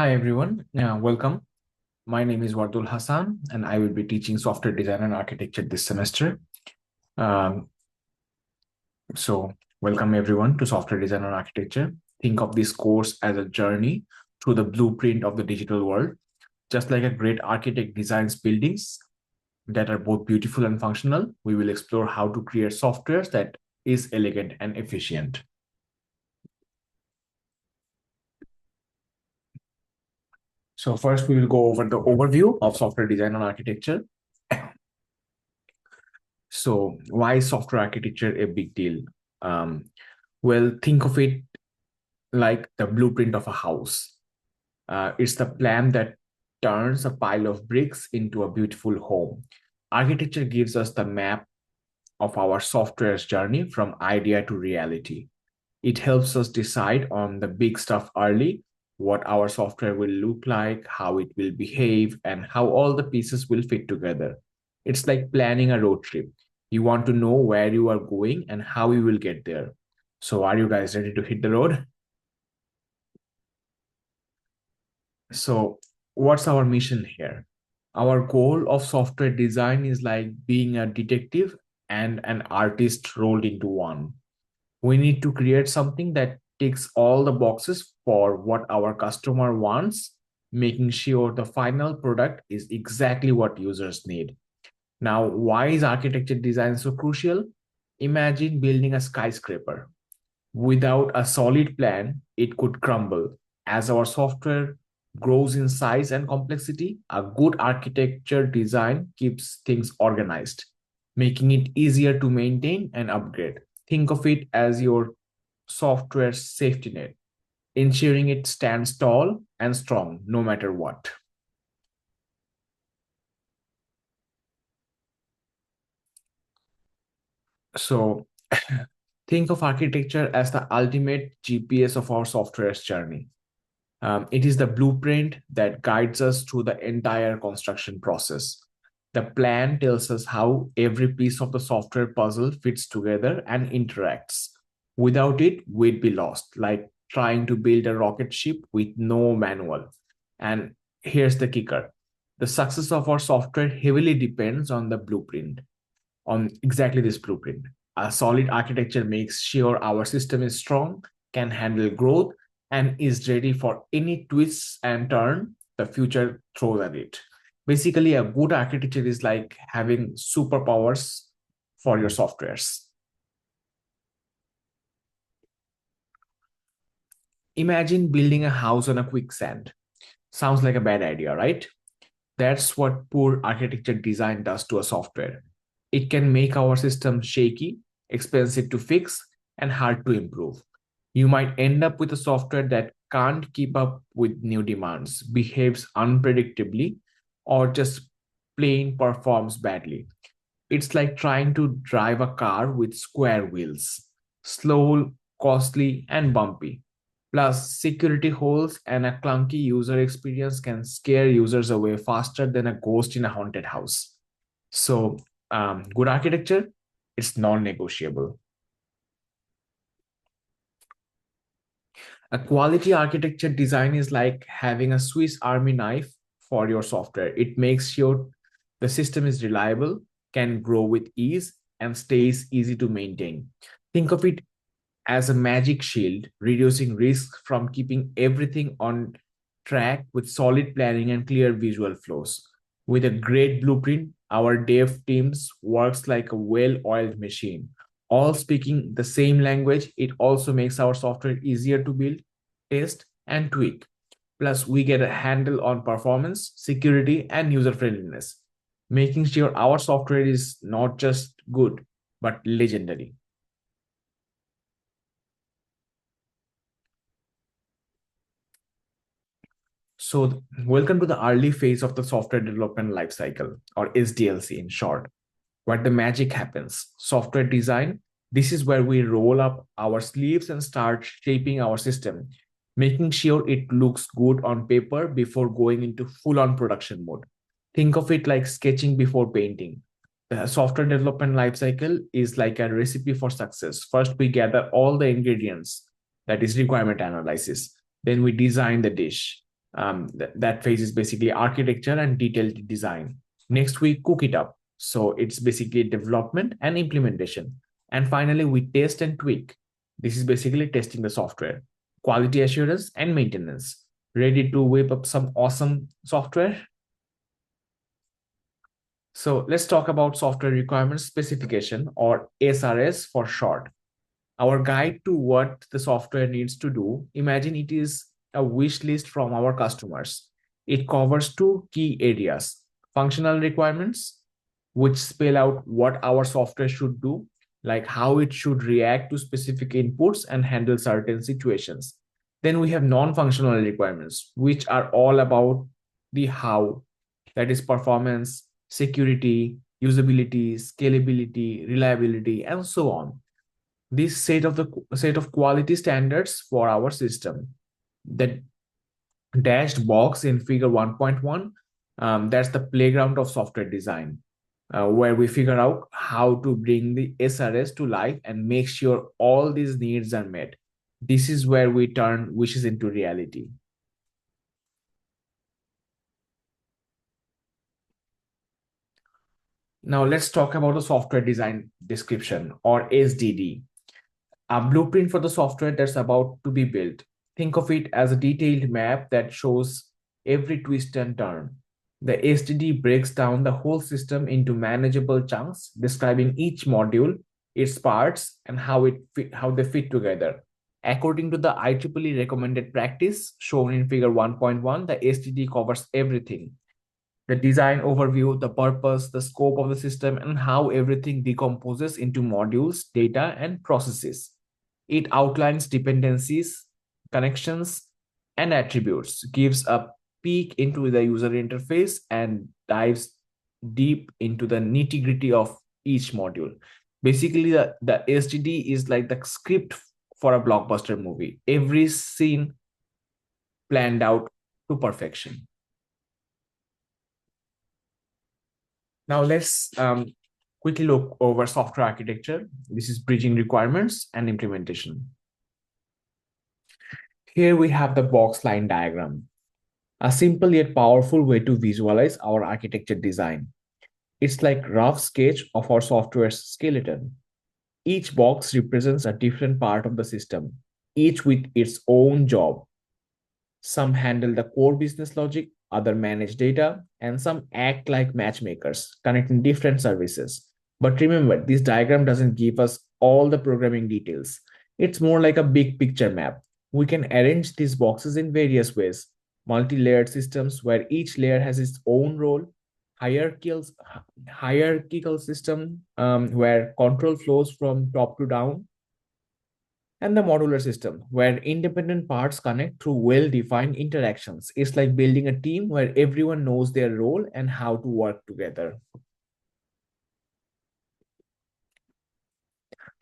Hi everyone, welcome. My name is Wardul Hassan and I will be teaching software design and architecture this semester. Um, so welcome everyone to software design and architecture. Think of this course as a journey through the blueprint of the digital world. Just like a great architect designs buildings that are both beautiful and functional, we will explore how to create software that is elegant and efficient. So first we will go over the overview of software design and architecture. So why is software architecture a big deal? Um, well, think of it like the blueprint of a house. It's the plan that turns a pile of bricks into a beautiful home. Architecture gives us the map of our software's journey from idea to reality. It helps us decide on the big stuff early, what our software will look like, how it will behave, and how all the pieces will fit together. It's like planning a road trip. You want to know where you are going and how you will get there. So, are you guys ready to hit the road? So, what's our mission here? Our goal of software design is like being a detective and an artist rolled into one. We need to create something that ticks all the boxes for what our customer wants, making sure the final product is exactly what users need. Now, why is architecture design so crucial? Imagine building a skyscraper. Without a solid plan, it could crumble. As our software grows in size and complexity, a good architecture design keeps things organized, making it easier to maintain and upgrade. Think of it as your software safety net, ensuring it stands tall and strong no matter what. So, think of architecture as the ultimate GPS of our software's journey. It is the blueprint that guides us through the entire construction process. The plan tells us how every piece of the software puzzle fits together and interacts. Without it, we'd be lost, like trying to build a rocket ship with no manual. And here's the kicker: the success of our software heavily depends on the blueprint, on exactly this blueprint. A solid architecture makes sure our system is strong, can handle growth, and is ready for any twists and turn the future throws at it. Basically, a good architecture is like having superpowers for your softwares. Imagine building a house on a quicksand. Sounds like a bad idea, right? That's what poor architecture design does to a software. It can make our system shaky, expensive to fix, and hard to improve. You might end up with a software that can't keep up with new demands, behaves unpredictably, or just plain performs badly. It's like trying to drive a car with square wheels, slow, costly, and bumpy. Plus, security holes and a clunky user experience can scare users away faster than a ghost in a haunted house. So, good architecture, it's non-negotiable. A quality architecture design is like having a Swiss Army knife for your software. It makes sure the system is reliable, can grow with ease, and stays easy to maintain. Think of it as a magic shield, reducing risk from keeping everything on track with solid planning and clear visual flows. With a great blueprint, our dev teams works like a well-oiled machine. All speaking the same language, it also makes our software easier to build, test, and tweak. Plus, we get a handle on performance, security, and user friendliness, making sure our software is not just good, but legendary. So, welcome to the early phase of the software development lifecycle, or SDLC in short, where the magic happens. Software design, this is where we roll up our sleeves and start shaping our system, making sure it looks good on paper before going into full on production mode. Think of it like sketching before painting. The software development lifecycle is like a recipe for success. First, we gather all the ingredients, that is requirement analysis. Then we design the dish. That phase is basically architecture and detailed design. Next, we cook it up. So it's basically development and implementation. And finally, we test and tweak. This is basically testing the software, quality assurance, and maintenance. Ready to whip up some awesome software? So let's talk about software requirements specification, or SRS for short. Our guide to what the software needs to do. Imagine it is a wish list from our customers. It covers two key areas: functional requirements, which spell out what our software should do, like how it should react to specific inputs and handle certain situations. Then we have non functional requirements, which are all about the how, that is, performance, security, usability, scalability, reliability, and so on. This set of quality standards for our system. The dashed box in figure 1.1, that's the playground of software design, where we figure out how to bring the SRS to life and make sure all these needs are met. This is where we turn wishes into reality. Now let's talk about the software design description, or SDD, a blueprint for the software that's about to be built. Think of it as a detailed map that shows every twist and turn. The SDD breaks down the whole system into manageable chunks, describing each module, its parts, and how they fit together. According to the IEEE recommended practice shown in figure 1.1, the SDD covers everything: the design overview, the purpose, the scope of the system, and how everything decomposes into modules, data, and processes. It outlines dependencies, connections, and attributes, gives a peek into the user interface, and dives deep into the nitty gritty of each module. Basically, the SDD is like the script for a blockbuster movie. Every scene planned out to perfection. Now let's quickly look over software architecture. This is bridging requirements and implementation. Here we have the box line diagram, a simple yet powerful way to visualize our architecture design. It's like rough sketch of our software's skeleton. Each box represents a different part of the system, each with its own job. Some handle the core business logic, other manage data, and some act like matchmakers, connecting different services. But remember, this diagram doesn't give us all the programming details. It's more like a big picture map. We can arrange these boxes in various ways: multi-layered systems where each layer has its own role, hierarchical, hierarchical system where control flows from top to down, and the modular system, where independent parts connect through well defined interactions. It's like building a team where everyone knows their role and how to work together.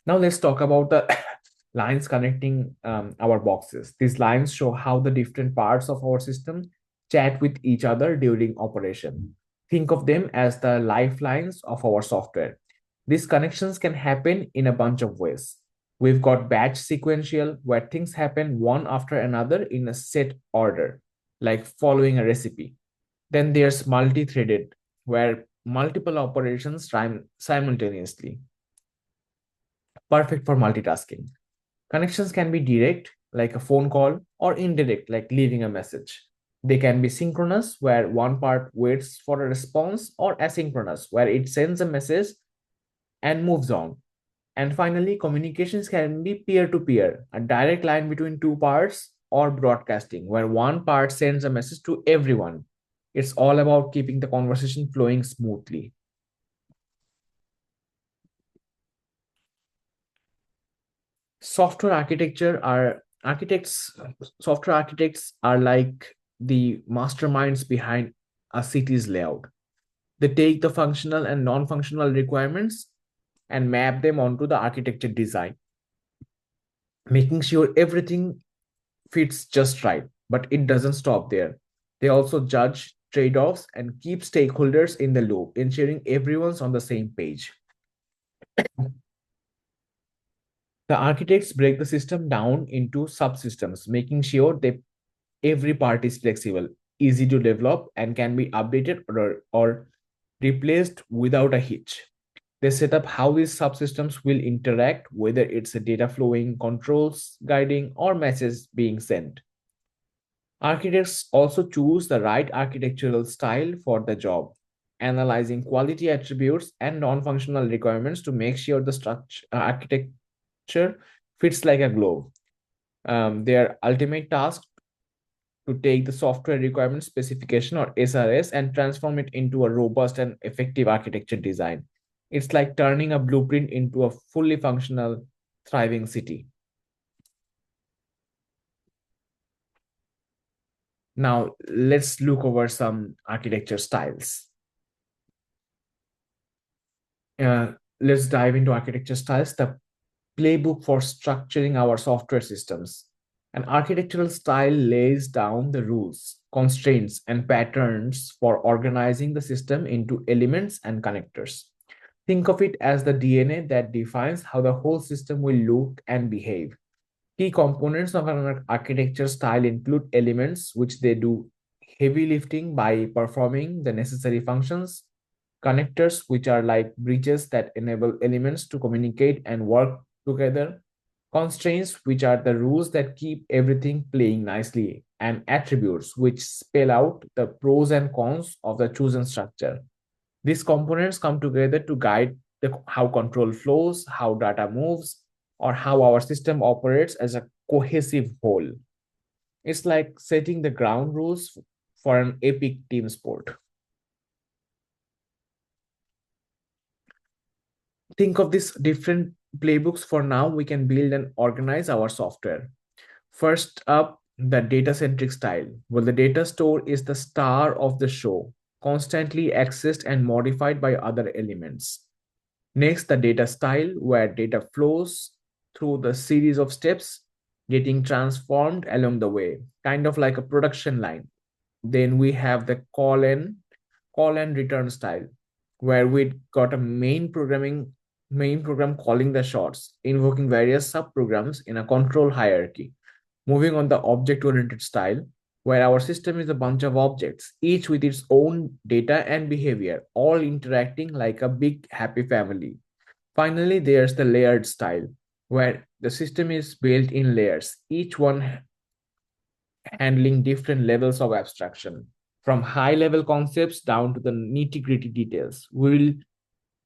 Now, let's talk about the lines connecting our boxes. These lines show how the different parts of our system chat with each other during operation. Think of them as the lifelines of our software. These connections can happen in a bunch of ways. We've got batch sequential, where things happen one after another in a set order, like following a recipe. Then there's multi threaded, where multiple operations run simultaneously, perfect for multitasking. Connections can be direct, like a phone call, or indirect, like leaving a message. They can be synchronous, where one part waits for a response, or asynchronous, where it sends a message and moves on. And finally, communications can be peer to peer, a direct line between two parts, or broadcasting, where one part sends a message to everyone. It's all about keeping the conversation flowing smoothly. Software architecture are architects Software architects are like the masterminds behind a city's layout. They take the functional and non-functional requirements and map them onto the architecture design, making sure everything fits just right. But it doesn't stop there. They also judge trade-offs and keep stakeholders in the loop, ensuring everyone's on the same page. The architects break the system down into subsystems, making sure they Every part is flexible, easy to develop, and can be updated or replaced without a hitch. They set up how these subsystems will interact, whether it's a data flowing, controls, guiding, or messages being sent. Architects also choose the right architectural style for the job, analyzing quality attributes and non functional requirements to make sure the structure architecture fits like a glove. Their ultimate task to take the software requirement specification or SRS and transform it into a robust and effective architecture design. It's like turning a blueprint into a fully functional, thriving city. Now, let's look over some architecture styles. Uh, let's dive into architecture styles, the playbook for structuring our software systems. An architectural style lays down the rules, constraints, and patterns for organizing the system into elements and connectors. Think of it as the DNA that defines how the whole system will look and behave. Key components of an architecture style include elements which they do heavy lifting by performing the necessary functions, connectors which are like bridges that enable elements to communicate and work together, constraints which are the rules that keep everything playing nicely, and attributes which spell out the pros and cons of the chosen structure. These components come together to guide how control flows, how data moves, or how our system operates as a cohesive whole. It's like setting the ground rules for an epic team sport. Think of these different playbooks for now. We can build and organize our software. First up, the data centric style. Well, the data store is the star of the show, constantly accessed and modified by other elements. Next, the data style, where data flows through the series of steps, getting transformed along the way, kind of like a production line. Then we have the call and return style, where we got a main program calling the shots, invoking various subprograms in a control hierarchy. Moving on the object oriented style, where our system is a bunch of objects, each with its own data and behavior, all interacting like a big happy family. Finally, there's the layered style, where the system is built in layers, each one handling different levels of abstraction, from high level concepts down to the nitty gritty details. We'll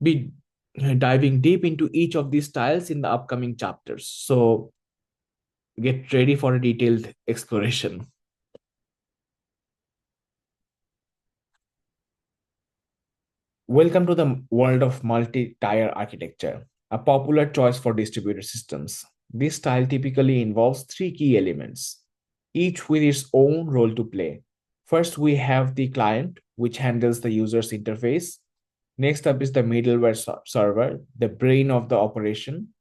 be diving deep into each of these styles in the upcoming chapters. So get ready for a detailed exploration. Welcome to the world of multi tier architecture, a popular choice for distributed systems. This style typically involves three key elements, each with its own role to play. First, we have the client, which handles the user's interface. Next up is the middleware server, the brain of the operation.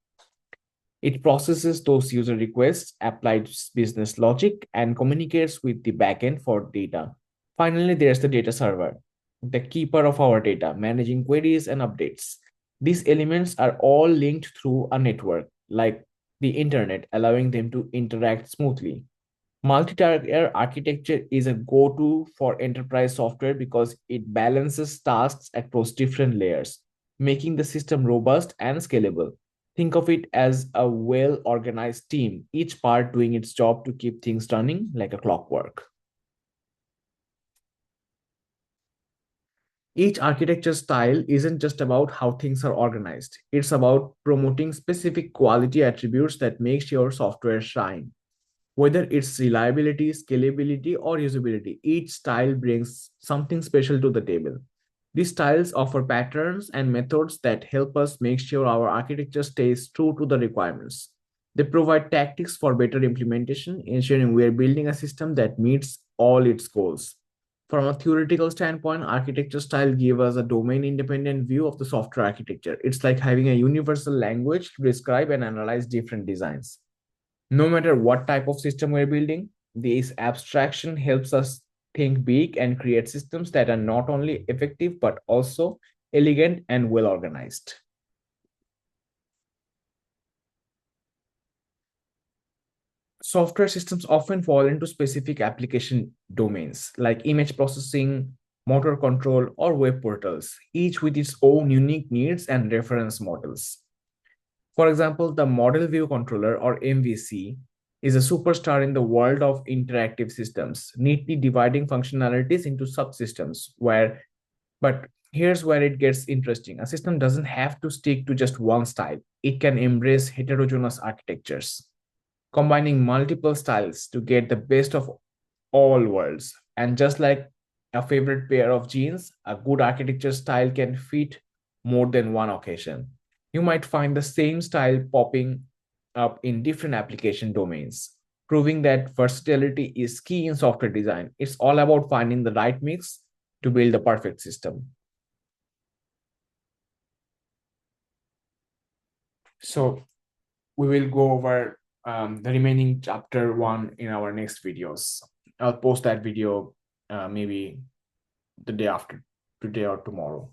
It processes those user requests, applies business logic, and communicates with the backend for data. Finally, there's the data server, the keeper of our data, managing queries and updates. These elements are all linked through a network, like the internet, allowing them to interact smoothly. Multi-tier architecture is a go-to for enterprise software because it balances tasks across different layers, making the system robust and scalable. Think of it as a well-organized team, each part doing its job to keep things running like a clockwork. Each architecture style isn't just about how things are organized. It's about promoting specific quality attributes that makes your software shine. Whether it's reliability, scalability, or usability, each style brings something special to the table. These styles offer patterns and methods that help us make sure our architecture stays true to the requirements. They provide tactics for better implementation, ensuring we are building a system that meets all its goals. From a theoretical standpoint, architecture style gives us a domain independent view of the software architecture. It's like having a universal language to describe and analyze different designs. No matter what type of system we're building, this abstraction helps us think big and create systems that are not only effective but also elegant and well organized. software systems often fall into specific application domains like image processing, motor control, or web portals, each with its own unique needs and reference models. For example, the Model View Controller, or MVC, is a superstar in the world of interactive systems, neatly dividing functionalities into subsystems. But here's where it gets interesting. A system doesn't have to stick to just one style, it can embrace heterogeneous architectures, combining multiple styles to get the best of all worlds. And just like a favorite pair of jeans, a good architecture style can fit more than one occasion. You might find the same style popping up in different application domains, proving that versatility is key in software design. It's all about finding the right mix to build the perfect system. So we will go over the remaining chapter 1 in our next videos. I'll post that video maybe the day after today or tomorrow.